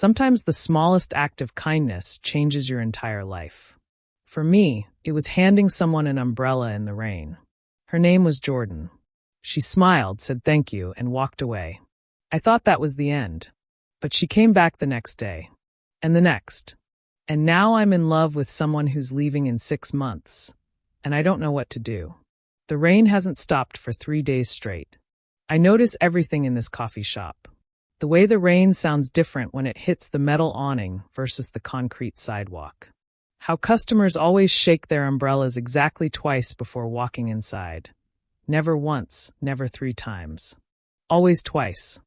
Sometimes the smallest act of kindness changes your entire life. For me, it was handing someone an umbrella in the rain. Her name was Jordan. She smiled, said thank you, and walked away. I thought that was the end. But she came back the next day. And the next. And now I'm in love with someone who's leaving in 6 months. And I don't know what to do. The rain hasn't stopped for 3 days straight. I notice everything in this coffee shop. The way the rain sounds different when it hits the metal awning versus the concrete sidewalk. How customers always shake their umbrellas exactly twice before walking inside. Never once, never 3 times. Always twice.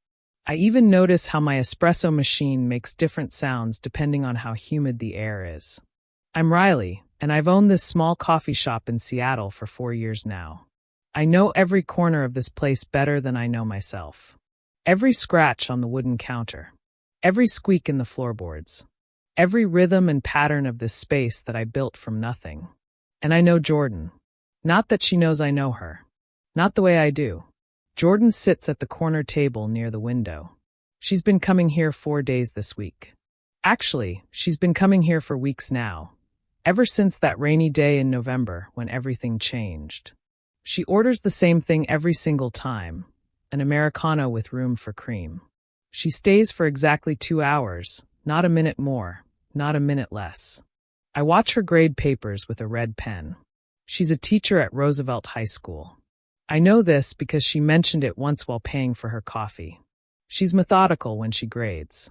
I even notice how my espresso machine makes different sounds depending on how humid the air is. I'm Riley, and I've owned this small coffee shop in Seattle for 4 years now. I know every corner of this place better than I know myself. Every scratch on the wooden counter. Every squeak in the floorboards. Every rhythm and pattern of this space that I built from nothing. And I know Jordan. Not that she knows I know her. Not the way I do. Jordan sits at the corner table near the window. She's been coming here 4 days this week. Actually, she's been coming here for weeks now. Ever since that rainy day in November when everything changed. She orders the same thing every single time. An Americano with room for cream. She stays for exactly 2 hours, not a minute more, not a minute less. I watch her grade papers with a red pen. She's a teacher at Roosevelt High School. I know this because she mentioned it once while paying for her coffee. She's methodical when she grades.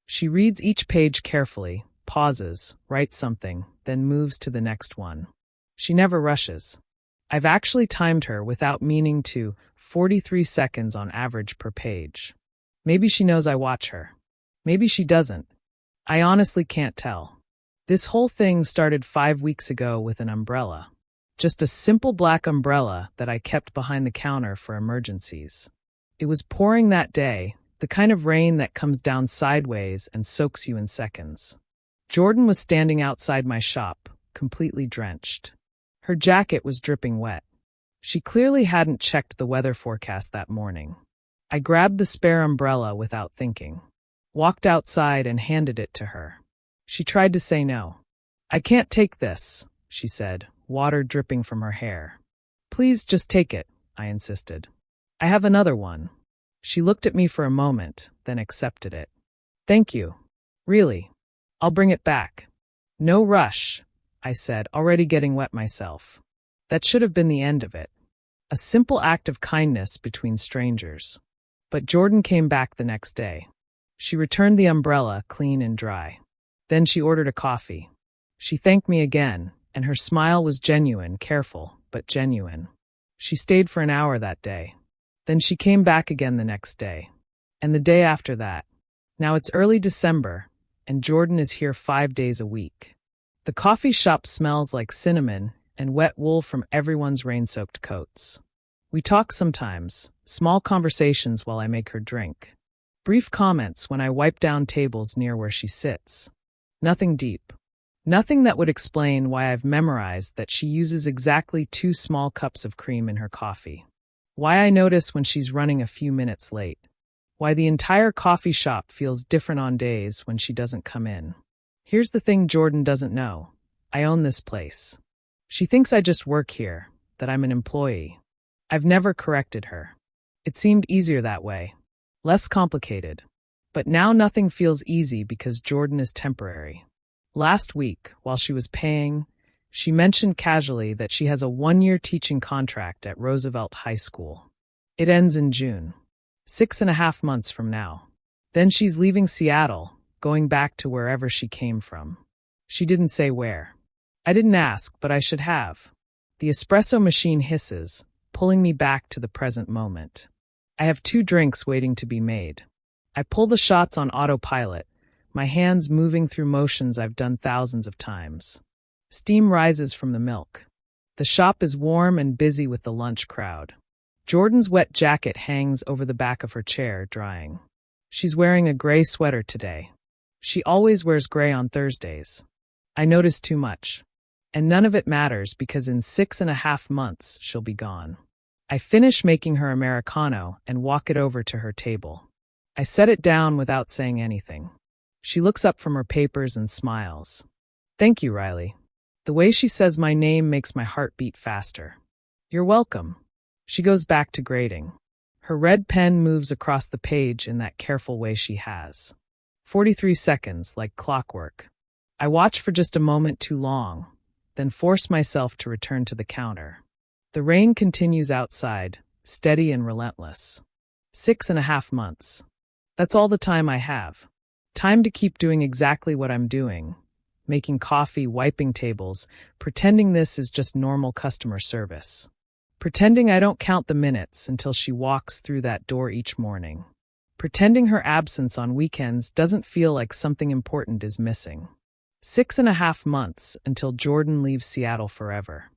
She reads each page carefully, pauses, writes something, then moves to the next one. She never rushes. I've actually timed her without meaning to, 43 seconds on average per page. Maybe she knows I watch her. Maybe she doesn't. I honestly can't tell. This whole thing started 5 weeks ago with an umbrella. Just a simple black umbrella that I kept behind the counter for emergencies. It was pouring that day, the kind of rain that comes down sideways and soaks you in seconds. Jordan was standing outside my shop, completely drenched. Her jacket was dripping wet. She clearly hadn't checked the weather forecast that morning. I grabbed the spare umbrella without thinking. Walked outside and handed it to her. She tried to say no. "I can't take this," she said, water dripping from her hair. "Please just take it," I insisted. "I have another one." She looked at me for a moment, then accepted it. "Thank you. Really. I'll bring it back." "No rush," I said, already getting wet myself. That should have been the end of it. A simple act of kindness between strangers. But Jordan came back the next day. She returned the umbrella clean and dry. Then she ordered a coffee. She thanked me again, and her smile was genuine, careful, but genuine. She stayed for an hour that day. Then she came back again the next day. And the day after that. Now it's early December, and Jordan is here 5 days a week. The coffee shop smells like cinnamon and wet wool from everyone's rain-soaked coats. We talk sometimes, small conversations while I make her drink. Brief comments when I wipe down tables near where she sits. Nothing deep. Nothing that would explain why I've memorized that she uses exactly 2 small cups of cream in her coffee. Why I notice when she's running a few minutes late. Why the entire coffee shop feels different on days when she doesn't come in. Here's the thing Jordan doesn't know. I own this place. She thinks I just work here, that I'm an employee. I've never corrected her. It seemed easier that way. Less complicated. But now nothing feels easy because Jordan is temporary. Last week, while she was paying, she mentioned casually that she has a 1-year teaching contract at Roosevelt High School. It ends in June. 6.5 months from now. Then she's leaving Seattle, going back to wherever she came from. She didn't say where. I didn't ask, but I should have. The espresso machine hisses, pulling me back to the present moment. I have 2 drinks waiting to be made. I pull the shots on autopilot, my hands moving through motions I've done thousands of times. Steam rises from the milk. The shop is warm and busy with the lunch crowd. Jordan's wet jacket hangs over the back of her chair, drying. She's wearing a gray sweater today. She always wears gray on Thursdays. I notice too much. And none of it matters because in 6.5 months she'll be gone. I finish making her Americano and walk it over to her table. I set it down without saying anything. She looks up from her papers and smiles. Thank you, Riley. The way she says my name makes my heart beat faster. You're welcome. She goes back to grading. Her red pen moves across the page in that careful way she has. 43 seconds, like clockwork. I watch for just a moment too long, then force myself to return to the counter. The rain continues outside, steady and relentless. 6.5 months. That's all the time I have. Time to keep doing exactly what I'm doing. Making coffee, wiping tables, pretending this is just normal customer service. Pretending I don't count the minutes until she walks through that door each morning. Pretending her absence on weekends doesn't feel like something important is missing. 6.5 months until Jordan leaves Seattle forever.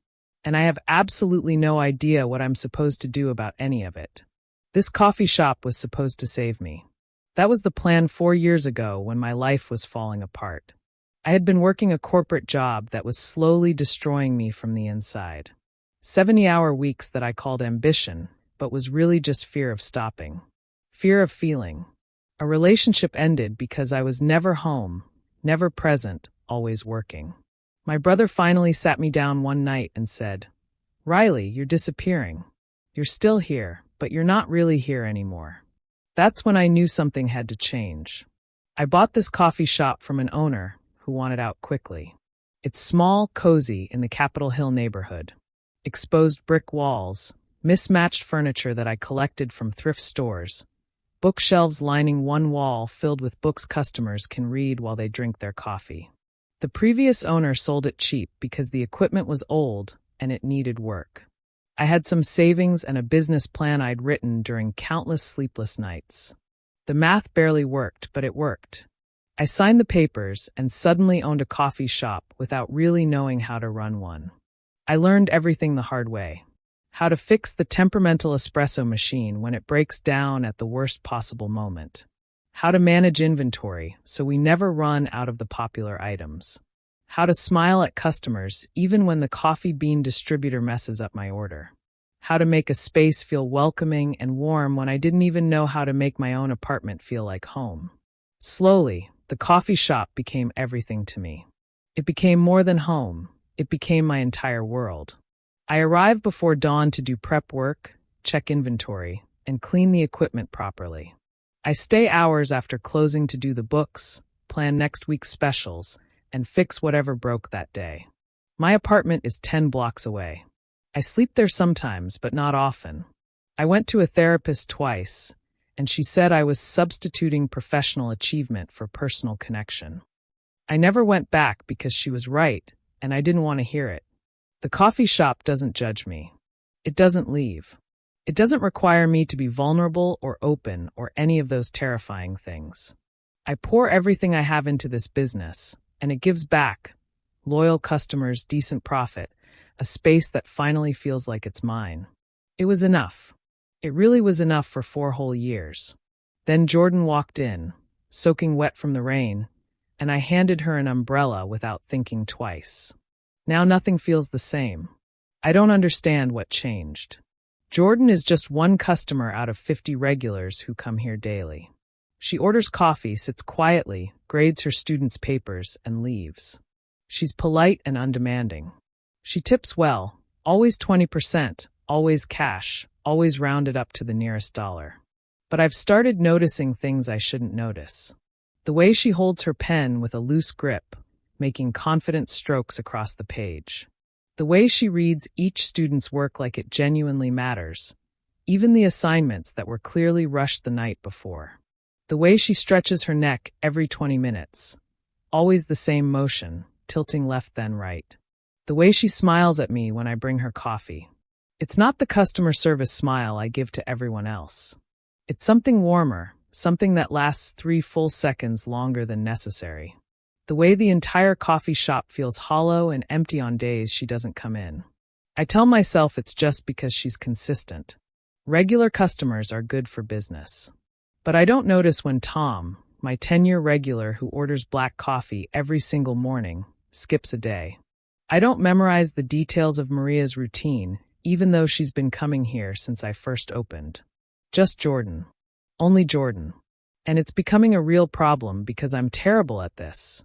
And I have absolutely no idea what I'm supposed to do about any of it. This coffee shop was supposed to save me. That was the plan 4 years ago when my life was falling apart. I had been working a corporate job that was slowly destroying me from the inside. 70-hour weeks that I called ambition, but was really just fear of stopping. Fear of feeling. A relationship ended because I was never home, never present, always working. My brother finally sat me down one night and said, "Riley, you're disappearing. You're still here, but you're not really here anymore." That's when I knew something had to change. I bought this coffee shop from an owner who wanted out quickly. It's small, cozy in the Capitol Hill neighborhood. Exposed brick walls, mismatched furniture that I collected from thrift stores, bookshelves lining one wall filled with books customers can read while they drink their coffee. The previous owner sold it cheap because the equipment was old and it needed work. I had some savings and a business plan I'd written during countless sleepless nights. The math barely worked, but it worked. I signed the papers and suddenly owned a coffee shop without really knowing how to run one. I learned everything the hard way. How to fix the temperamental espresso machine when it breaks down at the worst possible moment. How to manage inventory so we never run out of the popular items. How to smile at customers even when the coffee bean distributor messes up my order. How to make a space feel welcoming and warm when I didn't even know how to make my own apartment feel like home. Slowly, the coffee shop became everything to me. It became more than home. It became my entire world. I arrived before dawn to do prep work, check inventory, and clean the equipment properly. I stay hours after closing to do the books, plan next week's specials, and fix whatever broke that day. My apartment is 10 blocks away. I sleep there sometimes, but not often. I went to a therapist twice, and she said I was substituting professional achievement for personal connection. I never went back because she was right, and I didn't want to hear it. The coffee shop doesn't judge me. It doesn't leave. It doesn't require me to be vulnerable or open or any of those terrifying things. I pour everything I have into this business, and it gives back. Loyal customers, decent profit, a space that finally feels like it's mine. It was enough. It really was enough for 4 whole years. Then Jordan walked in, soaking wet from the rain, and I handed her an umbrella without thinking twice. Now nothing feels the same. I don't understand what changed. Jordan is just one customer out of 50 regulars who come here daily. She orders coffee, sits quietly, grades her students' papers, and leaves. She's polite and undemanding. She tips well, always 20%, always cash, always rounded up to the nearest dollar. But I've started noticing things I shouldn't notice. The way she holds her pen with a loose grip, making confident strokes across the page. The way she reads each student's work like it genuinely matters, even the assignments that were clearly rushed the night before. The way she stretches her neck every 20 minutes, always the same motion, tilting left then right. The way she smiles at me when I bring her coffee. It's not the customer service smile I give to everyone else. It's something warmer, something that lasts 3 full seconds longer than necessary. The way the entire coffee shop feels hollow and empty on days she doesn't come in. I tell myself it's just because she's consistent. Regular customers are good for business. But I don't notice when Tom, my 10-year regular who orders black coffee every single morning, skips a day. I don't memorize the details of Maria's routine, even though she's been coming here since I first opened. Just Jordan. Only Jordan. And it's becoming a real problem because I'm terrible at this,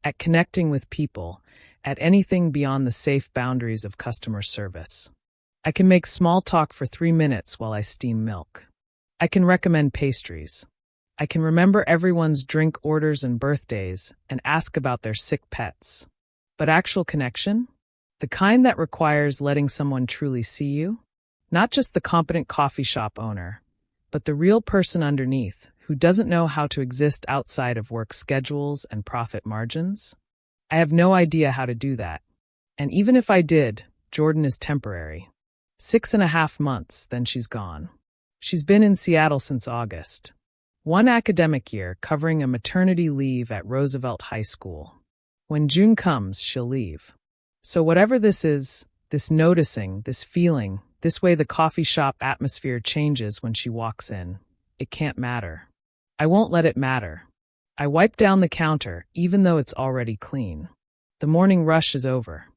at connecting with people, at anything beyond the safe boundaries of customer service. I can make small talk for 3 minutes while I steam milk. I can recommend pastries. I can remember everyone's drink orders and birthdays and ask about their sick pets. But actual connection? The kind that requires letting someone truly see you? Not just the competent coffee shop owner, but the real person underneath who doesn't know how to exist outside of work schedules and profit margins? I have no idea how to do that. And even if I did, Jordan is temporary. 6.5 months, then she's gone. She's been in Seattle since August. 1 academic year covering a maternity leave at Roosevelt High School. When June comes, she'll leave. So whatever this is, this noticing, this feeling, this way the coffee shop atmosphere changes when she walks in, it can't matter. I won't let it matter. I wipe down the counter, even though it's already clean. The morning rush is over.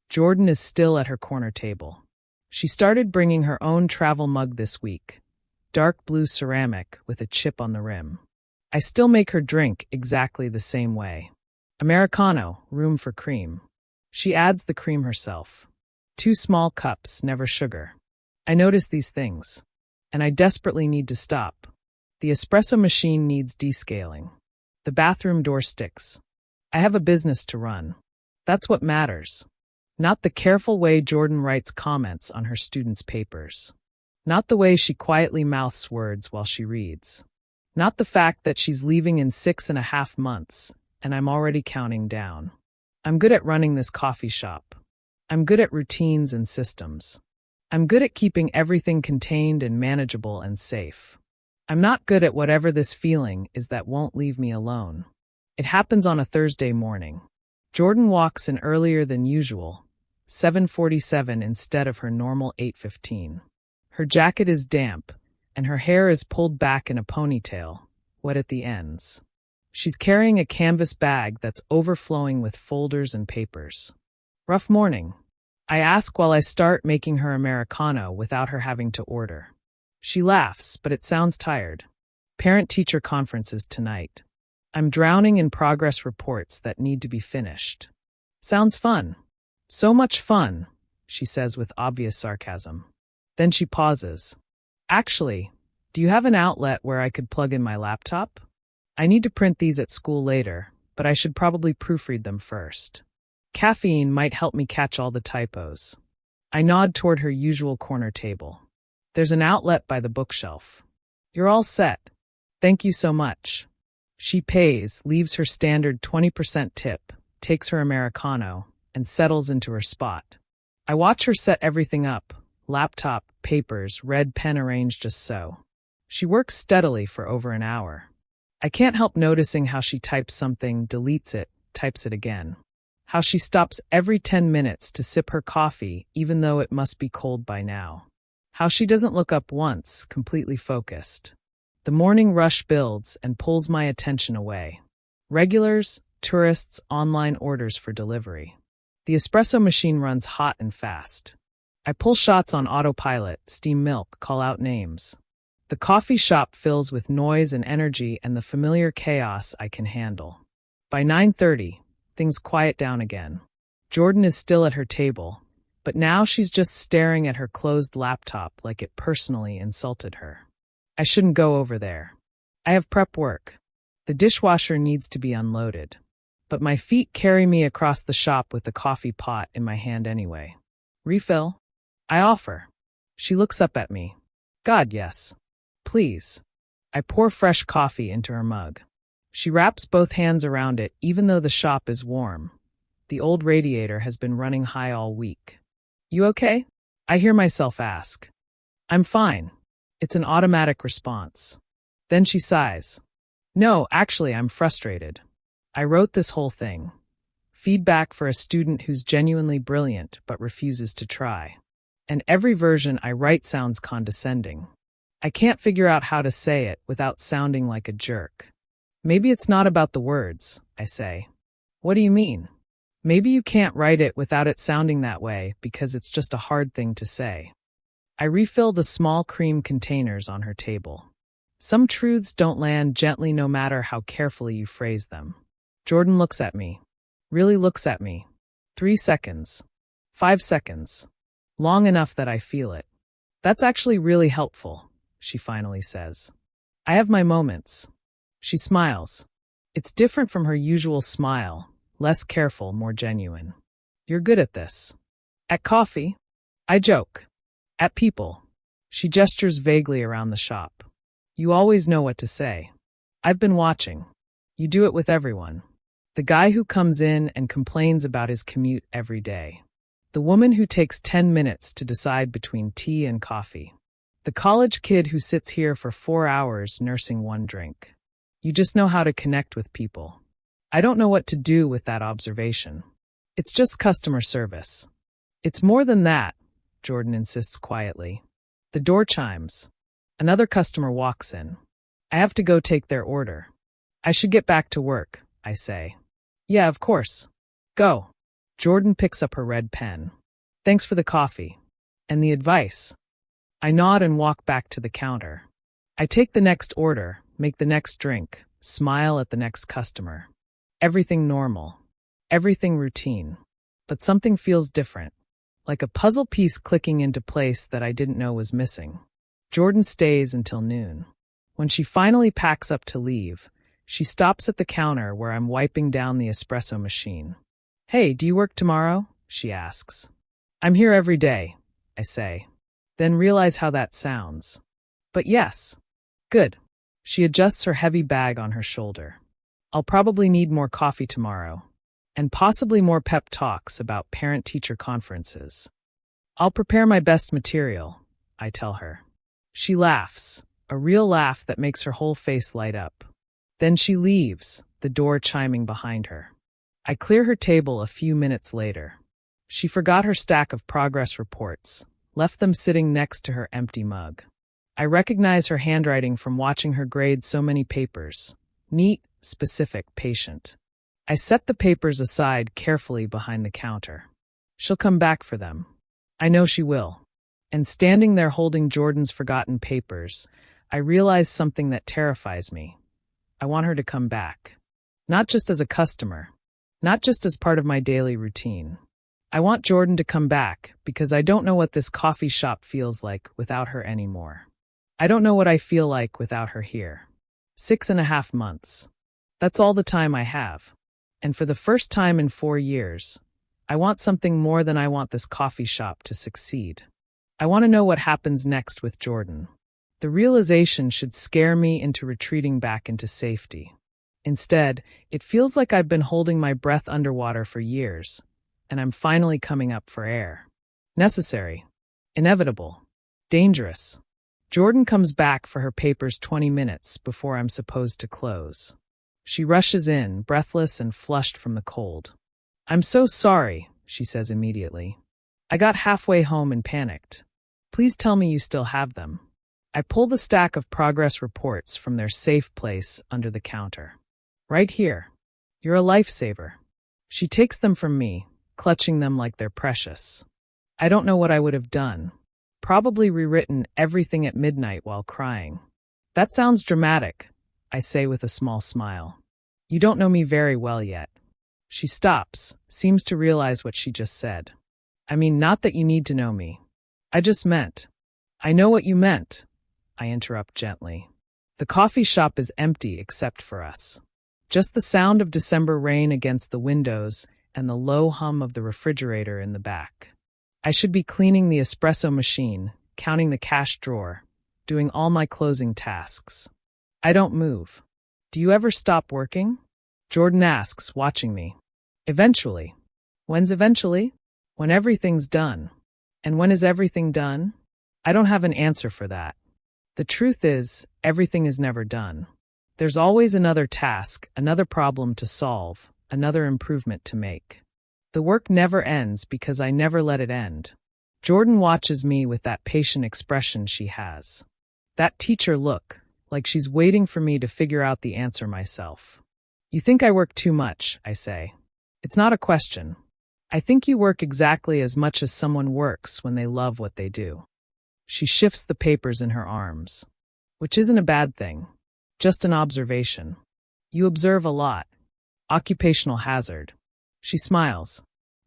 Jordan is still at her corner table. She started bringing her own travel mug this week. Dark blue ceramic with a chip on the rim. I still make her drink exactly the same way. Americano, room for cream. She adds the cream herself. 2 small cups, never sugar. I notice these things. And I desperately need to stop. The espresso machine needs descaling. The bathroom door sticks. I have a business to run. That's what matters. Not the careful way Jordan writes comments on her students' papers. Not the way she quietly mouths words while she reads. Not the fact that she's leaving in 6.5 months, and I'm already counting down. I'm good at running this coffee shop. I'm good at routines and systems. I'm good at keeping everything contained and manageable and safe. I'm not good at whatever this feeling is that won't leave me alone. It happens on a Thursday morning. Jordan walks in earlier than usual, 7:47 instead of her normal 8:15. Her jacket is damp, and her hair is pulled back in a ponytail, wet at the ends. She's carrying a canvas bag that's overflowing with folders and papers. Rough morning. I ask while I start making her Americano without her having to order. She laughs, but it sounds tired. Parent-teacher conferences tonight. I'm drowning in progress reports that need to be finished. Sounds fun. So much fun, she says with obvious sarcasm. Then she pauses. Actually, do you have an outlet where I could plug in my laptop? I need to print these at school later, but I should probably proofread them first. Caffeine might help me catch all the typos. I nod toward her usual corner table. There's an outlet by the bookshelf. You're all set. Thank you so much. She pays, leaves her standard 20% tip, takes her Americano, and settles into her spot. I watch her set everything up. Laptop, papers, red pen arranged just so. She works steadily for over an hour. I can't help noticing how she types something, deletes it, types it again. How she stops every 10 minutes to sip her coffee, even though it must be cold by now. How she doesn't look up once, completely focused. The morning rush builds and pulls my attention away. Regulars, tourists, online orders for delivery. The espresso machine runs hot and fast. I pull shots on autopilot, steam milk, call out names. The coffee shop fills with noise and energy and the familiar chaos I can handle. By 9:30, things quiet down again. Jordan is still at her table, but now she's just staring at her closed laptop like it personally insulted her. I shouldn't go over there. I have prep work. The dishwasher needs to be unloaded. But my feet carry me across the shop with the coffee pot in my hand anyway. Refill? I offer. She looks up at me. God, yes. Please. I pour fresh coffee into her mug. She wraps both hands around it even though the shop is warm. The old radiator has been running high all week. You okay? I hear myself ask. I'm fine. It's an automatic response. Then she sighs. No, actually, I'm frustrated. I wrote this whole thing. Feedback for a student who's genuinely brilliant but refuses to try. And every version I write sounds condescending. I can't figure out how to say it without sounding like a jerk. Maybe it's not about the words, I say. What do you mean? Maybe you can't write it without it sounding that way because it's just a hard thing to say. I refill the small cream containers on her table. Some truths don't land gently no matter how carefully you phrase them. Jordan looks at me. Really looks at me. 3 seconds. 5 seconds. Long enough that I feel it. That's actually really helpful, she finally says. I have my moments. She smiles. It's different from her usual smile, less careful, more genuine. You're good at this. At coffee? I joke. At people. She gestures vaguely around the shop. You always know what to say. I've been watching. You do it with everyone. The guy who comes in and complains about his commute every day. The woman who takes 10 minutes to decide between tea and coffee. The college kid who sits here for 4 hours nursing one drink. You just know how to connect with people. I don't know what to do with that observation. It's just customer service. It's more than that, Jordan insists quietly. The door chimes. Another customer walks in. I have to go take their order. I should get back to work, I say. Yeah, of course. Go. Jordan picks up her red pen. Thanks for the coffee. And the advice. I nod and walk back to the counter. I take the next order, make the next drink, smile at the next customer. Everything normal. Everything routine. But something feels different. Like a puzzle piece clicking into place that I didn't know was missing. Jordan stays until noon. When she finally packs up to leave, she stops at the counter where I'm wiping down the espresso machine. Hey, do you work tomorrow? She asks. I'm here every day, I say. Then realize how that sounds. But yes. Good. She adjusts her heavy bag on her shoulder. I'll probably need more coffee tomorrow. And possibly more pep talks about parent-teacher conferences. I'll prepare my best material, I tell her. She laughs, a real laugh that makes her whole face light up. Then she leaves, the door chiming behind her. I clear her table a few minutes later. She forgot her stack of progress reports, left them sitting next to her empty mug. I recognize her handwriting from watching her grade so many papers. Neat, specific, patient. I set the papers aside carefully behind the counter. She'll come back for them. I know she will. And standing there holding Jordan's forgotten papers, I realize something that terrifies me. I want her to come back. Not just as a customer. Not just as part of my daily routine. I want Jordan to come back because I don't know what this coffee shop feels like without her anymore. I don't know what I feel like without her here. 6.5 months. That's all the time I have. And for the first time in 4 years, I want something more than I want this coffee shop to succeed. I want to know what happens next with Jordan. The realization should scare me into retreating back into safety. Instead, it feels like I've been holding my breath underwater for years, and I'm finally coming up for air. Necessary. Inevitable. Dangerous. Jordan comes back for her papers 20 minutes before I'm supposed to close. She rushes in, breathless and flushed from the cold. I'm so sorry, she says immediately. I got halfway home and panicked. Please tell me you still have them. I pull the stack of progress reports from their safe place under the counter. Right here. You're a lifesaver. She takes them from me, clutching them like they're precious. I don't know what I would have done. Probably rewritten everything at midnight while crying. That sounds dramatic, I say with a small smile. You don't know me very well yet. She stops, seems to realize what she just said. I mean, not that you need to know me. I just meant. I know what you meant, I interrupt gently. The coffee shop is empty except for us. Just the sound of December rain against the windows and the low hum of the refrigerator in the back. I should be cleaning the espresso machine, counting the cash drawer, doing all my closing tasks. I don't move. Do you ever stop working? Jordan asks, watching me. Eventually. When's eventually? When everything's done. And when is everything done? I don't have an answer for that. The truth is, everything is never done. There's always another task, another problem to solve, another improvement to make. The work never ends because I never let it end. Jordan watches me with that patient expression she has. That teacher look, like she's waiting for me to figure out the answer myself. You think I work too much, I say. It's not a question. I think you work exactly as much as someone works when they love what they do. She shifts the papers in her arms. which isn't a bad thing. Just an observation. You observe a lot. Occupational hazard. She smiles.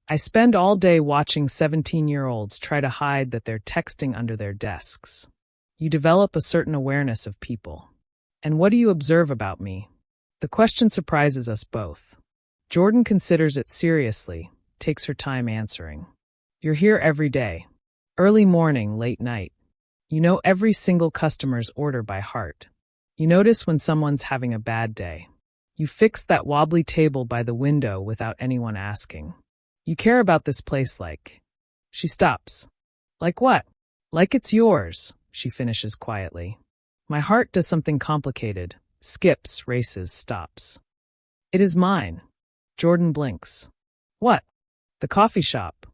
I spend all day watching 17-year-olds try to hide that they're texting under their desks. You develop a certain awareness of people. And what do you observe about me? The question surprises us both. Jordan considers it seriously, takes her time answering. You're here every day. Early morning, late night. You know every single customer's order by heart. You notice when someone's having a bad day. You fix that wobbly table by the window without anyone asking. You care about this place like. She stops. Like what? Like it's yours, she finishes quietly. My heart does something complicated. Skips, races, stops. It is mine. Jordan blinks. What? The coffee shop.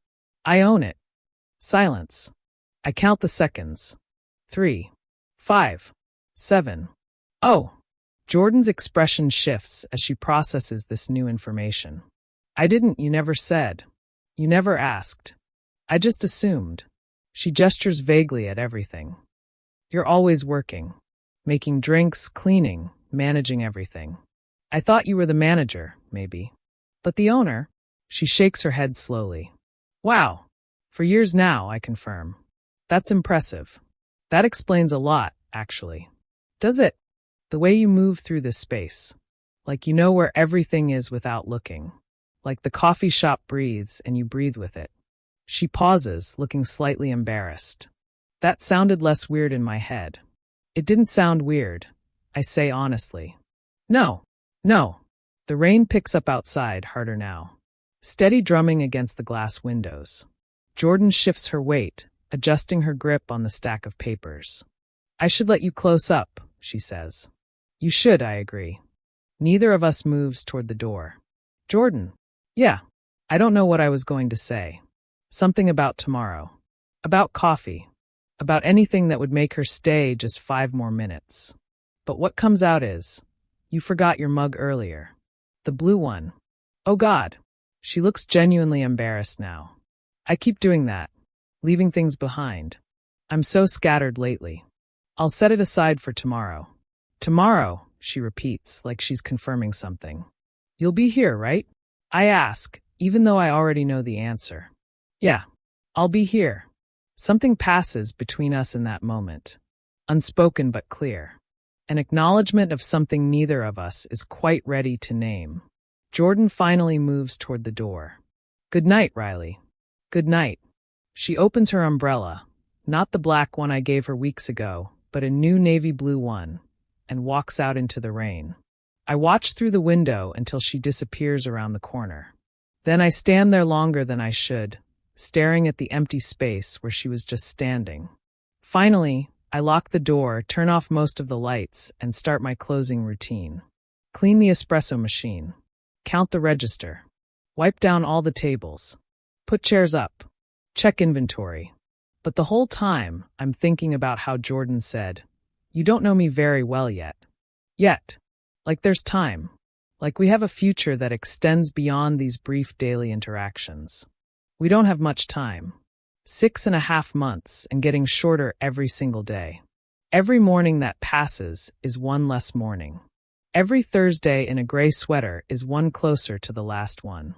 I own it. Silence. I count the seconds. 3, 5, 7. Oh. Jordan's expression shifts as she processes this new information. You never said. You never asked. I just assumed. She gestures vaguely at everything. You're always working. Making drinks, cleaning, managing everything. I thought you were the manager, maybe. But the owner? She shakes her head slowly. Wow. For years now, I confirm. That's impressive. That explains a lot, actually. Does it? The way you move through this space. Like you know where everything is without looking. Like the coffee shop breathes and you breathe with it. She pauses, looking slightly embarrassed. That sounded less weird in my head. It didn't sound weird, I say honestly. No. The rain picks up outside, harder now. Steady drumming against the glass windows. Jordan shifts her weight, adjusting her grip on the stack of papers. I should let you close up, she says. You should, I agree. Neither of us moves toward the door. Jordan. Yeah. I don't know what I was going to say. Something about tomorrow. About coffee. About anything that would make her stay just 5 more minutes. But what comes out is, you forgot your mug earlier. The blue one. Oh God. She looks genuinely embarrassed now. I keep doing that. Leaving things behind. I'm so scattered lately. I'll set it aside for tomorrow. Tomorrow, she repeats, like she's confirming something. You'll be here, right? I ask, even though I already know the answer. Yeah, I'll be here. Something passes between us in that moment. Unspoken but clear. An acknowledgement of something neither of us is quite ready to name. Jordan finally moves toward the door. Good night, Riley. Good night. She opens her umbrella, not the black one I gave her weeks ago, but a new navy blue one, and walks out into the rain. I watch through the window until she disappears around the corner. Then I stand there longer than I should, staring at the empty space where she was just standing. Finally, I lock the door, turn off most of the lights, and start my closing routine. Clean the espresso machine. Count the register. Wipe down all the tables. Put chairs up. Check inventory. But the whole time, I'm thinking about how Jordan said, you don't know me very well yet. Yet. Like there's time. Like we have a future that extends beyond these brief daily interactions. We don't have much time. 6.5 months and getting shorter every single day. Every morning that passes is one less morning. Every Thursday in a gray sweater is one closer to the last one.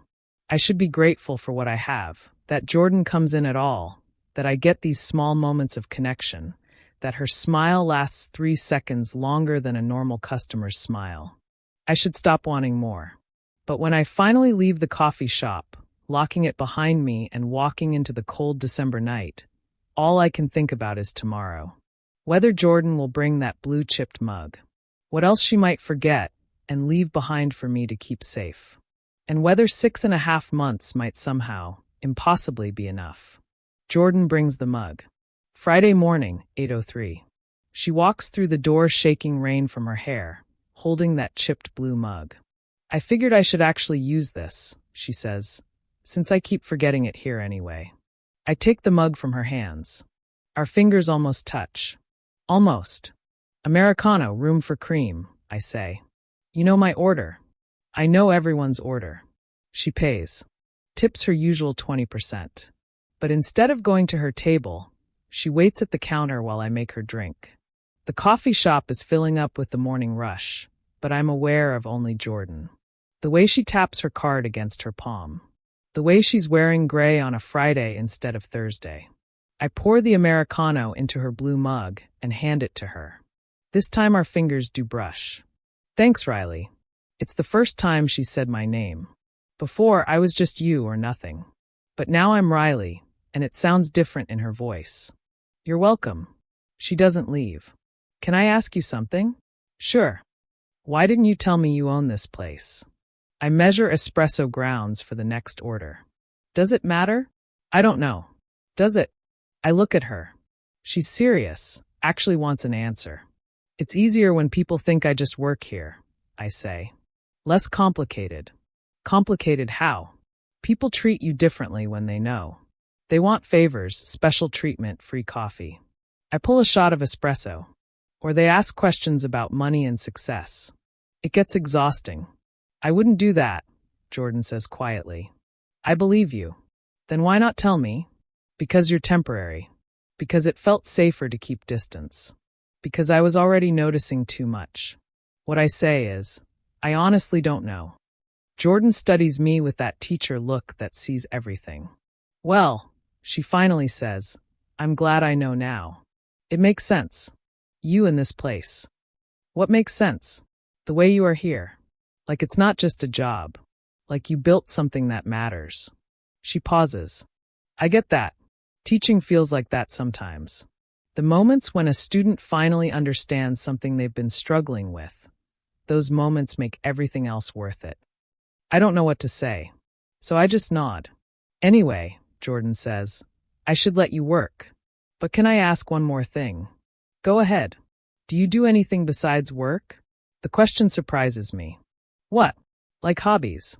I should be grateful for what I have, that Jordan comes in at all, that I get these small moments of connection, that her smile lasts 3 seconds longer than a normal customer's smile. I should stop wanting more. But when I finally leave the coffee shop, locking it behind me and walking into the cold December night, all I can think about is tomorrow. Whether Jordan will bring that blue-chipped mug. What else she might forget and leave behind for me to keep safe. And whether 6.5 months might somehow, impossibly be enough. Jordan brings the mug. Friday morning, 8:03. She walks through the door shaking rain from her hair, holding that chipped blue mug. I figured I should actually use this, she says, since I keep forgetting it here anyway. I take the mug from her hands. Our fingers almost touch. Almost. Americano, room for cream, I say. You know my order. I know everyone's order. She pays. Tips her usual 20%. But instead of going to her table, she waits at the counter while I make her drink. The coffee shop is filling up with the morning rush, but I'm aware of only Jordan. The way she taps her card against her palm. The way she's wearing gray on a Friday instead of Thursday. I pour the Americano into her blue mug and hand it to her. This time our fingers do brush. Thanks, Riley. It's the first time she said my name. Before, I was just you or nothing. But now I'm Riley, and it sounds different in her voice. You're welcome. She doesn't leave. Can I ask you something? Sure. Why didn't you tell me you own this place? I measure espresso grounds for the next order. Does it matter? I don't know. Does it? I look at her. She's serious, actually wants an answer. It's easier when people think I just work here, I say. Less complicated. Complicated how? People treat you differently when they know. They want favors, special treatment, free coffee. I pull a shot of espresso. Or they ask questions about money and success. It gets exhausting. I wouldn't do that, Jordan says quietly. I believe you. Then why not tell me? Because you're temporary. Because it felt safer to keep distance. Because I was already noticing too much. What I say is, I honestly don't know. Jordan studies me with that teacher look that sees everything. Well, she finally says, I'm glad I know now. It makes sense. You in this place. What makes sense? The way you are here. Like it's not just a job. Like you built something that matters. She pauses. I get that. Teaching feels like that sometimes. The moments when a student finally understands something they've been struggling with. Those moments make everything else worth it. I don't know what to say. So I just nod. Anyway, Jordan says, I should let you work. But can I ask one more thing? Go ahead. Do you do anything besides work? The question surprises me. What? Like hobbies?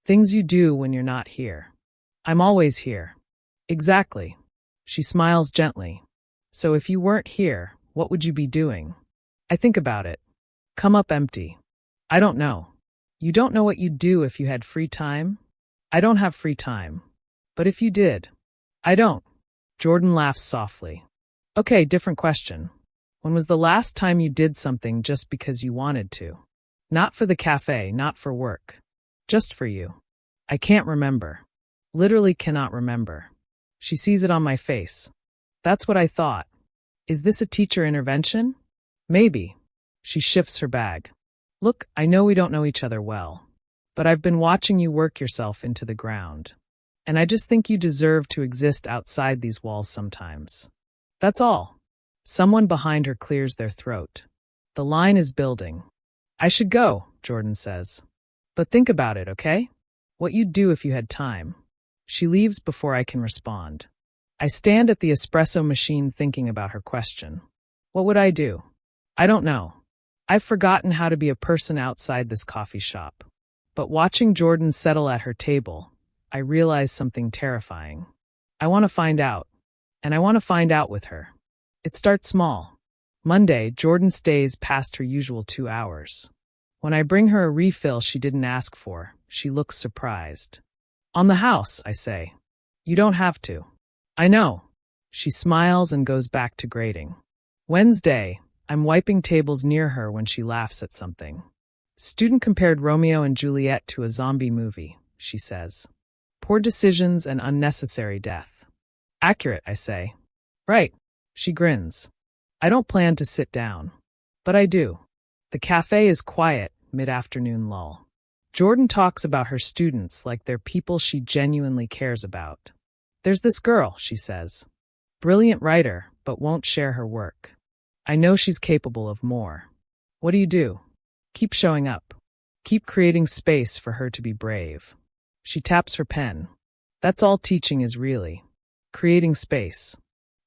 Things you do when you're not here. I'm always here. Exactly. She smiles gently. So if you weren't here, what would you be doing? I think about it. Come up empty. I don't know. You don't know what you'd do if you had free time? I don't have free time. But if you did? I don't. Jordan laughs softly. Okay, different question. When was the last time you did something just because you wanted to? Not for the cafe, not for work. Just for you. I can't remember. Literally cannot remember. She sees it on my face. That's what I thought. Is this a teacher intervention? Maybe. She shifts her bag. Look, I know we don't know each other well. But I've been watching you work yourself into the ground. And I just think you deserve to exist outside these walls sometimes. That's all. Someone behind her clears their throat. The line is building. I should go, Jordan says. But think about it, okay? What you'd do if you had time. She leaves before I can respond. I stand at the espresso machine thinking about her question. What would I do? I don't know. I've forgotten how to be a person outside this coffee shop. But watching Jordan settle at her table, I realize something terrifying. I want to find out. And I want to find out with her. It starts small. Monday, Jordan stays past her usual 2 hours. When I bring her a refill she didn't ask for, she looks surprised. On the house, I say. You don't have to. I know. She smiles and goes back to grading. Wednesday, I'm wiping tables near her when she laughs at something. Student compared Romeo and Juliet to a zombie movie, she says. Poor decisions and unnecessary death. Accurate, I say. Right. She grins. I don't plan to sit down. But I do. The cafe is quiet, mid-afternoon lull. Jordan talks about her students like they're people she genuinely cares about. There's this girl, she says. Brilliant writer, but won't share her work. I know she's capable of more. What do you do? Keep showing up. Keep creating space for her to be brave. She taps her pen. That's all teaching is really. Creating space.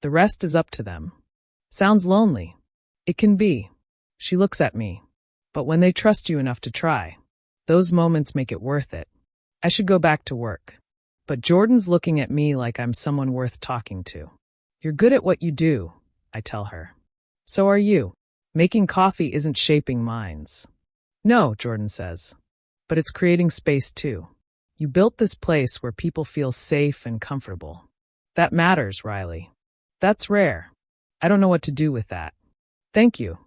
The rest is up to them. Sounds lonely. It can be. She looks at me. But when they trust you enough to try, those moments make it worth it. I should go back to work. But Jordan's looking at me like I'm someone worth talking to. You're good at what you do, I tell her. So are you. Making coffee isn't shaping minds. No, Jordan says. But it's creating space too. You built this place where people feel safe and comfortable. That matters, Riley. That's rare. I don't know what to do with that. Thank you.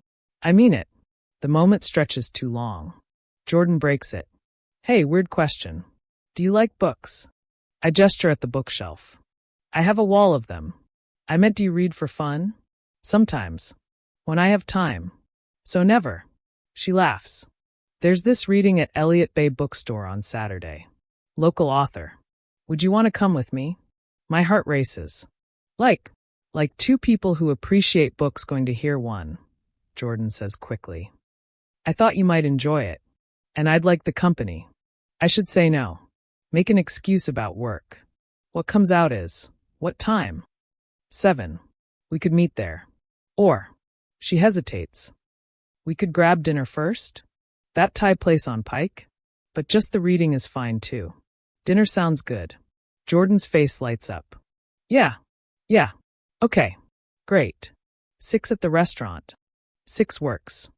I mean it. The moment stretches too long. Jordan breaks it. Hey, weird question. Do you like books? I gesture at the bookshelf. I have a wall of them. I meant, do you read for fun? Sometimes. When I have time. So never. She laughs. There's this reading at Elliott Bay Bookstore on Saturday. Local author. Would you want to come with me? My heart races. Like two people who appreciate books going to hear one, Jordan says quickly. I thought you might enjoy it. And I'd like the company. I should say no. Make an excuse about work. What comes out is, what time? 7. We could meet there. Or, she hesitates. We could grab dinner first? That Thai place on Pike? But just the reading is fine too. Dinner sounds good. Jordan's face lights up. Yeah. Okay. Great. 6 at the restaurant. 6 works.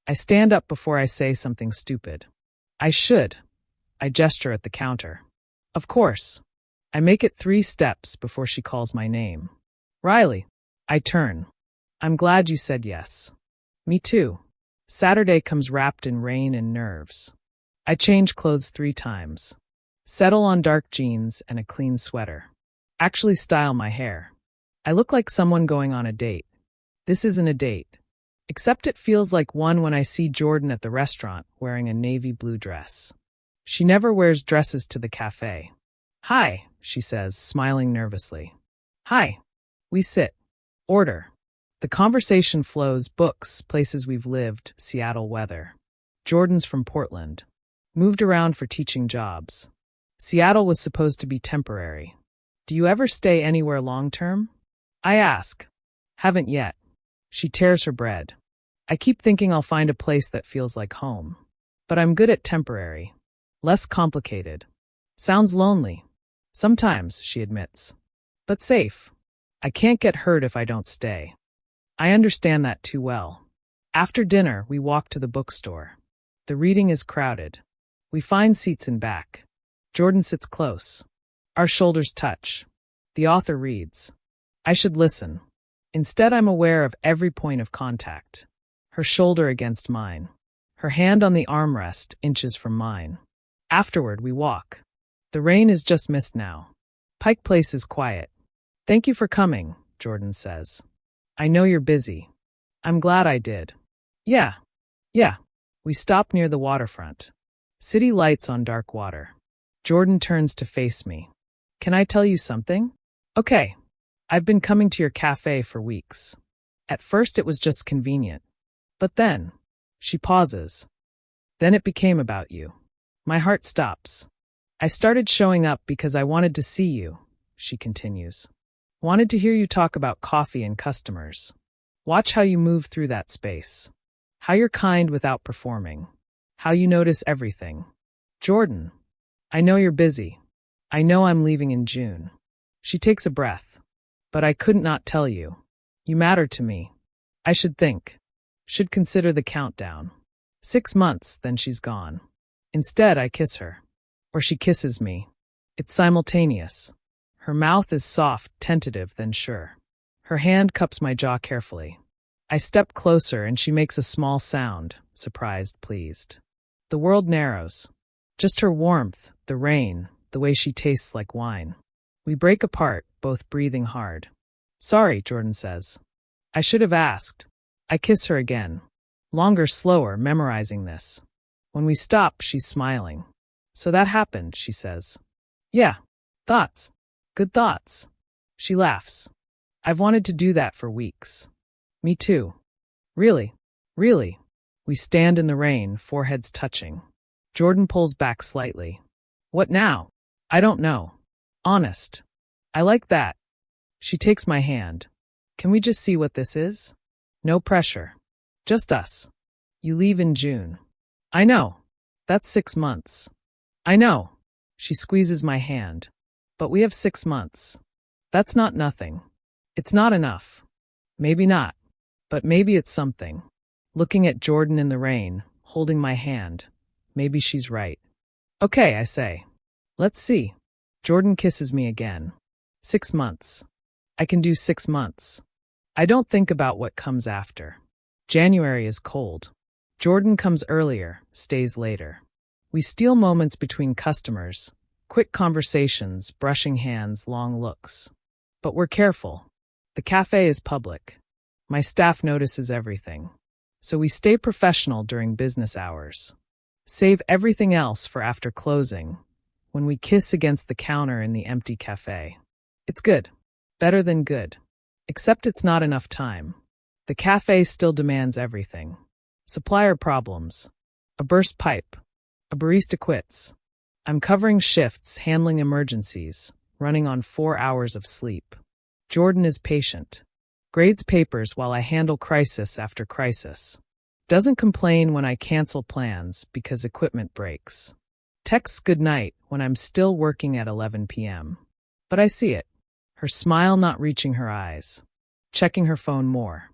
I stand up before I say something stupid. I should. I gesture at the counter. Of course. I make it 3 steps before she calls my name. Riley. I turn. I'm glad you said yes. Me too. Saturday comes wrapped in rain and nerves. I change clothes 3 times. Settle on dark jeans and a clean sweater. Actually style my hair. I look like someone going on a date. This isn't a date. Except it feels like one when I see Jordan at the restaurant wearing a navy blue dress. She never wears dresses to the cafe. Hi, she says, smiling nervously. Hi. We sit. Order. The conversation flows: books, places we've lived, Seattle weather. Jordan's from Portland. Moved around for teaching jobs. Seattle was supposed to be temporary. Do you ever stay anywhere long-term? I ask. Haven't yet. She tears her bread. I keep thinking I'll find a place that feels like home. But I'm good at temporary. Less complicated. Sounds lonely. Sometimes, she admits. But safe. I can't get hurt if I don't stay. I understand that too well. After dinner, we walk to the bookstore. The reading is crowded. We find seats in back. Jordan sits close. Our shoulders touch. The author reads. I should listen. Instead, I'm aware of every point of contact. Her shoulder against mine. Her hand on the armrest, inches from mine. Afterward, we walk. The rain is just mist now. Pike Place is quiet. Thank you for coming, Jordan says. I know you're busy. I'm glad I did. Yeah. We stop near the waterfront. City lights on dark water. Jordan turns to face me. Can I tell you something? Okay. I've been coming to your cafe for weeks. At first it was just convenient. But then, she pauses. Then it became about you. My heart stops. I started showing up because I wanted to see you, she continues. Wanted to hear you talk about coffee and customers. Watch how you move through that space. How you're kind without performing. How you notice everything. Jordan, I know you're busy. I know I'm leaving in June. She takes a breath. But I couldn't not tell you. You matter to me. I should think. Should consider the countdown. 6 months, then she's gone. Instead, I kiss her. Or she kisses me. It's simultaneous. Her mouth is soft, tentative, then sure. Her hand cups my jaw carefully. I step closer and she makes a small sound, surprised, pleased. The world narrows. Just her warmth, the rain, the way she tastes like wine. We break apart, both breathing hard. Sorry, Jordan says. I should have asked. I kiss her again. Longer, slower, memorizing this. When we stop, she's smiling. So that happened, she says. Yeah. Thoughts. Good thoughts. She laughs. I've wanted to do that for weeks. Me too. Really? We stand in the rain, foreheads touching. Jordan pulls back slightly. What now? I don't know. Honest. I like that. She takes my hand. Can we just see what this is? No pressure. Just us. You leave in June. I know. That's 6 months. I know. She squeezes my hand. But we have 6 months. That's not nothing. It's not enough. Maybe not. But maybe it's something. Looking at Jordan in the rain, holding my hand. Maybe she's right. Okay, I say. Let's see. Jordan kisses me again. 6 months. I can do 6 months. I don't think about what comes after. January is cold. Jordan comes earlier, stays later. We steal moments between customers, quick conversations, brushing hands, long looks. But we're careful. The cafe is public. My staff notices everything. So we stay professional during business hours. Save everything else for after closing, when we kiss against the counter in the empty cafe. It's good. Better than good. Except it's not enough time. The cafe still demands everything. Supplier problems. A burst pipe. A barista quits. I'm covering shifts, handling emergencies, running on 4 hours of sleep. Jordan is patient. Grades papers while I handle crisis after crisis. Doesn't complain when I cancel plans because equipment breaks. Texts goodnight when I'm still working at 11 p.m. But I see it. Her smile not reaching her eyes. Checking her phone more.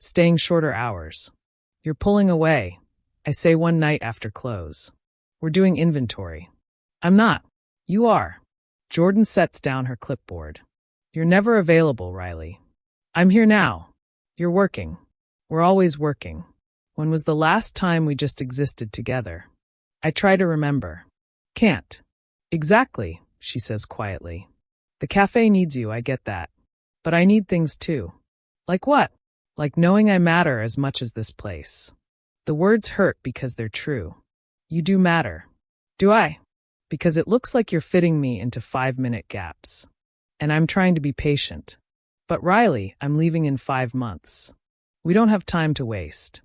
Staying shorter hours. You're pulling away, I say one night after close. We're doing inventory. I'm not. You are. Jordan sets down her clipboard. You're never available, Riley. I'm here now. You're working. We're always working. When was the last time we just existed together? I try to remember. Can't. Exactly, she says quietly. The cafe needs you, I get that. But I need things too. Like what? Like knowing I matter as much as this place. The words hurt because they're true. You do matter. Do I? Because it looks like you're fitting me into 5-minute gaps. And I'm trying to be patient. But Riley, I'm leaving in 5 months. We don't have time to waste.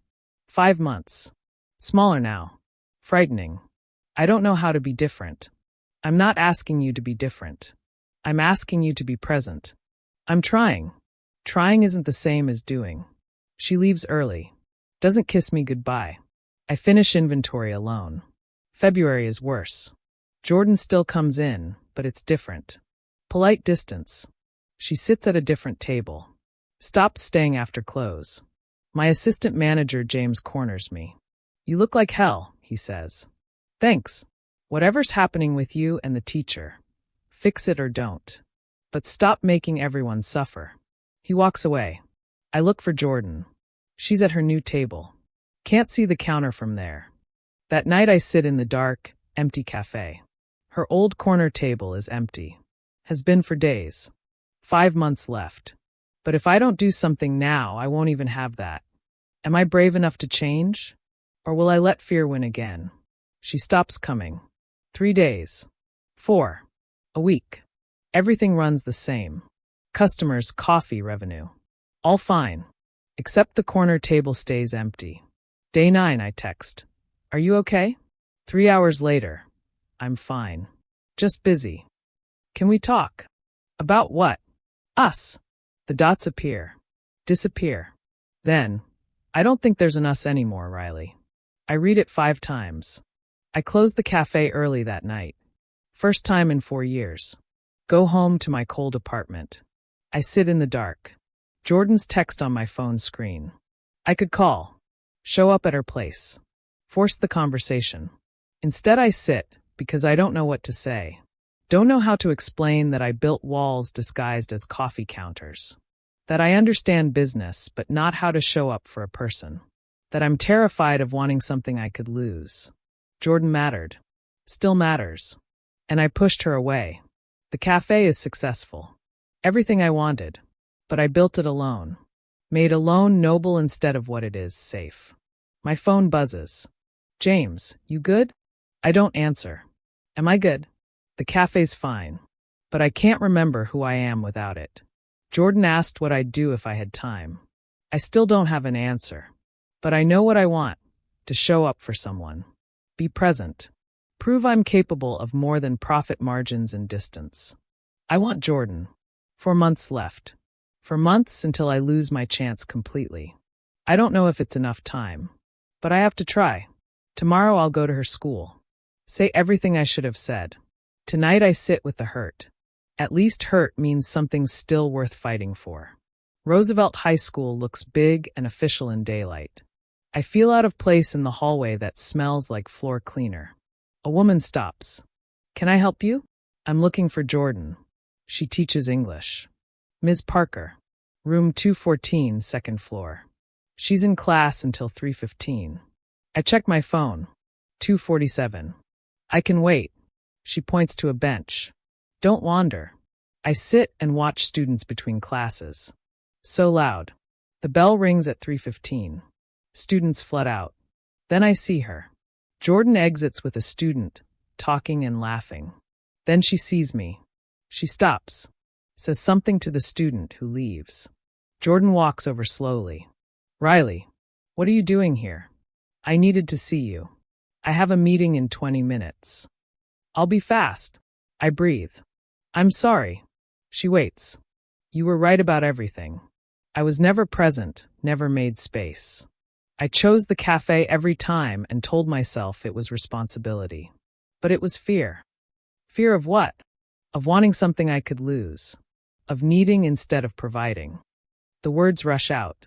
5 months. Smaller now. Frightening. I don't know how to be different. I'm not asking you to be different. I'm asking you to be present. I'm trying. Trying isn't the same as doing. She leaves early. Doesn't kiss me goodbye. I finish inventory alone. February is worse. Jordan still comes in, but it's different. Polite distance. She sits at a different table. Stops staying after close. My assistant manager, James, corners me. You look like hell, he says. Thanks. Whatever's happening with you and the teacher. Fix it or don't. But stop making everyone suffer. He walks away. I look for Jordan. She's at her new table. Can't see the counter from there. That night I sit in the dark, empty cafe. Her old corner table is empty. Has been for days. 5 months left. But if I don't do something now, I won't even have that. Am I brave enough to change? Or will I let fear win again? She stops coming. 3 days. 4. A week. Everything runs the same. Customers, coffee, revenue. All fine. Except the corner table stays empty. Day 9, I text. Are you okay? 3 hours later. I'm fine. Just busy. Can we talk? About what? Us. The dots appear. Disappear. Then, I don't think there's an us anymore, Riley. I read it 5 times. I close the cafe early that night. First time in 4 years. Go home to my cold apartment. I sit in the dark. Jordan's text on my phone screen. I could call. Show up at her place. Force the conversation. Instead I sit, because I don't know what to say. Don't know how to explain that I built walls disguised as coffee counters. That I understand business, but not how to show up for a person. That I'm terrified of wanting something I could lose. Jordan mattered. Still matters. And I pushed her away. The cafe is successful. Everything I wanted. But I built it alone. Made alone noble instead of what it is, safe. My phone buzzes. James, you good? I don't answer. Am I good? The cafe's fine. But I can't remember who I am without it. Jordan asked what I'd do if I had time. I still don't have an answer. But I know what I want. To show up for someone. Be present. Prove I'm capable of more than profit margins and distance. I want Jordan. 4 months left. For months until I lose my chance completely. I don't know if it's enough time. But I have to try. Tomorrow I'll go to her school. Say everything I should have said. Tonight I sit with the hurt. At least hurt means something's still worth fighting for. Roosevelt High School looks big and official in daylight. I feel out of place in the hallway that smells like floor cleaner. A woman stops. Can I help you? I'm looking for Jordan. She teaches English. Ms. Parker. Room 214, second floor. She's in class until 3:15. I check my phone. 2:47. I can wait. She points to a bench. Don't wander. I sit and watch students between classes. So loud. The bell rings at 3:15. Students flood out. Then I see her. Jordan exits with a student, talking and laughing. Then she sees me. She stops, says something to the student who leaves. Jordan walks over slowly. Riley, what are you doing here? I needed to see you. I have a meeting in 20 minutes. I'll be fast. I breathe. I'm sorry. She waits. You were right about everything. I was never present, never made space. I chose the cafe every time and told myself it was responsibility. But it was fear. Fear of what? Of wanting something I could lose. Of needing instead of providing. The words rush out.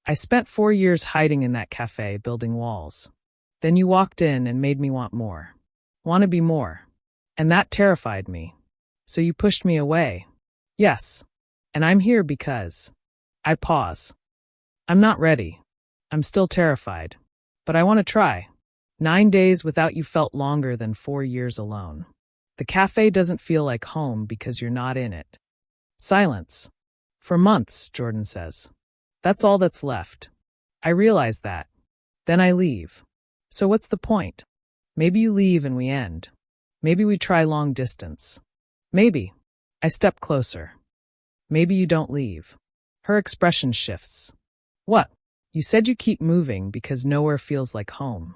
I spent 4 years hiding in that cafe, building walls. Then you walked in and made me want more. Want to be more. And that terrified me. So you pushed me away. Yes. And I'm here because. I pause. I'm not ready. I'm still terrified. But I want to try. 9 days without you felt longer than 4 years alone. The cafe doesn't feel like home because you're not in it. Silence. For months, Jordan says. That's all that's left. I realize that. Then I leave. So what's the point? Maybe you leave and we end. Maybe we try long distance. Maybe. I step closer. Maybe you don't leave. Her expression shifts. What? You said you keep moving because nowhere feels like home.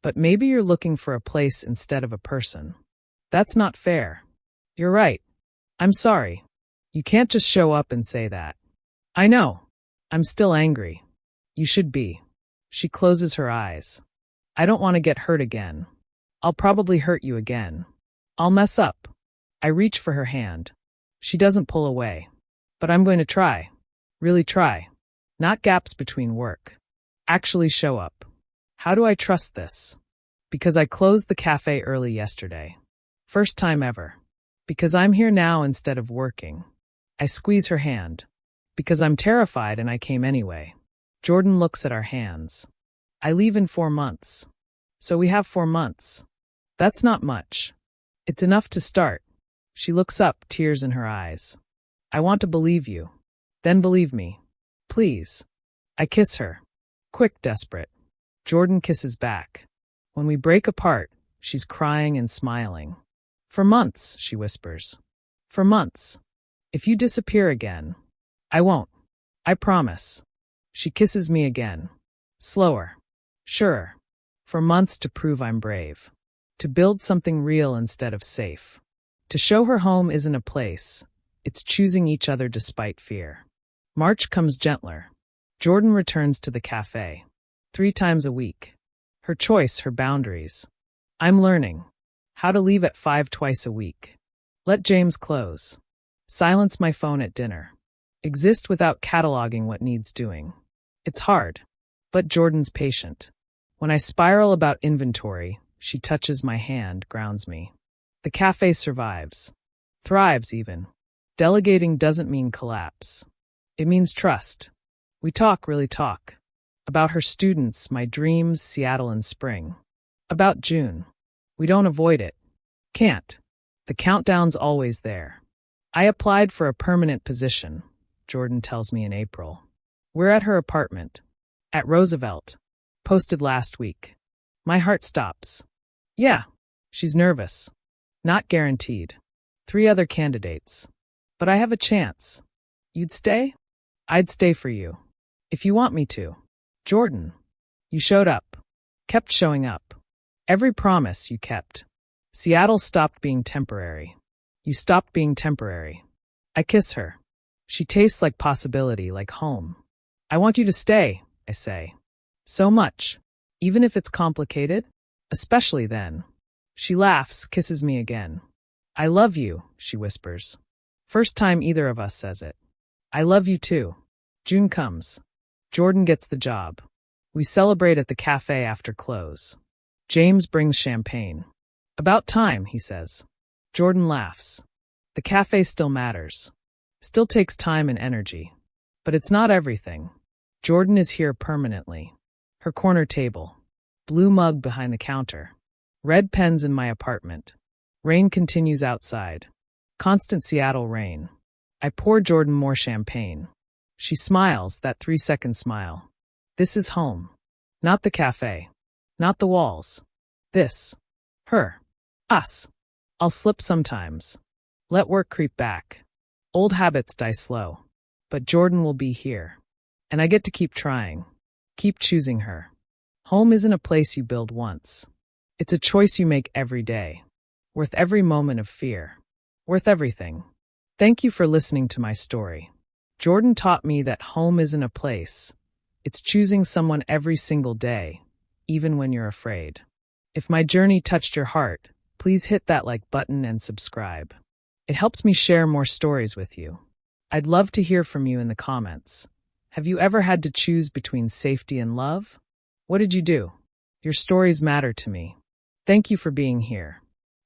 But maybe you're looking for a place instead of a person. That's not fair. You're right. I'm sorry. You can't just show up and say that. I know. I'm still angry. You should be. She closes her eyes. I don't want to get hurt again. I'll probably hurt you again. I'll mess up. I reach for her hand. She doesn't pull away. But I'm going to try. Really try. Not gaps between work. Actually show up. How do I trust this? Because I closed the cafe early yesterday. First time ever. Because I'm here now instead of working. I squeeze her hand. Because I'm terrified and I came anyway. Jordan looks at our hands. I leave in 4 months. So we have 4 months. That's not much. It's enough to start. She looks up, tears in her eyes. I want to believe you. Then believe me. Please. I kiss her. Quick, desperate. Jordan kisses back. When we break apart, she's crying and smiling. For months, she whispers. For months. If you disappear again, I won't. I promise. She kisses me again. Slower. Surer. For months to prove I'm brave. To build something real instead of safe. To show her home isn't a place. It's choosing each other despite fear. March comes gentler. Jordan returns to the cafe. 3 times a week. Her choice, her boundaries. I'm learning. How to leave at 5 twice a week. Let James close. Silence my phone at dinner. Exist without cataloging what needs doing. It's hard. But Jordan's patient. When I spiral about inventory, she touches my hand, grounds me. The cafe survives. Thrives even. Delegating doesn't mean collapse. It means trust. We talk, really talk. About her students, my dreams, Seattle in spring. About June. We don't avoid it. Can't. The countdown's always there. I applied for a permanent position, Jordan tells me in April. We're at her apartment. At Roosevelt. Posted last week. My heart stops. Yeah. She's nervous. Not guaranteed. 3 other candidates. But I have a chance. You'd stay? I'd stay for you. If you want me to. Jordan. You showed up. Kept showing up. Every promise you kept. Seattle stopped being temporary. You stopped being temporary. I kiss her. She tastes like possibility, like home. I want you to stay, I say. So much. Even if it's complicated. Especially then. She laughs, kisses me again. I love you, she whispers. First time either of us says it. I love you too. June comes. Jordan gets the job. We celebrate at the cafe after close. James brings champagne. About time, he says. Jordan laughs. The cafe still matters. Still takes time and energy. But it's not everything. Jordan is here permanently. Her corner table. Blue mug behind the counter. Red pens in my apartment. Rain continues outside. Constant Seattle rain. I pour Jordan more champagne. She smiles, that 3-second smile. This is home. Not the cafe. Not the walls. This. Her. Us. I'll slip sometimes. Let work creep back. Old habits die slow. But Jordan will be here. And I get to keep trying. Keep choosing her. Home isn't a place you build once. It's a choice you make every day. Worth every moment of fear. Worth everything. Thank you for listening to my story. Jordan taught me that home isn't a place. It's choosing someone every single day, even when you're afraid. If my journey touched your heart, please hit that like button and subscribe. It helps me share more stories with you. I'd love to hear from you in the comments. Have you ever had to choose between safety and love? What did you do? Your stories matter to me. Thank you for being here.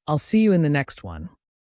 I'll see you in the next one.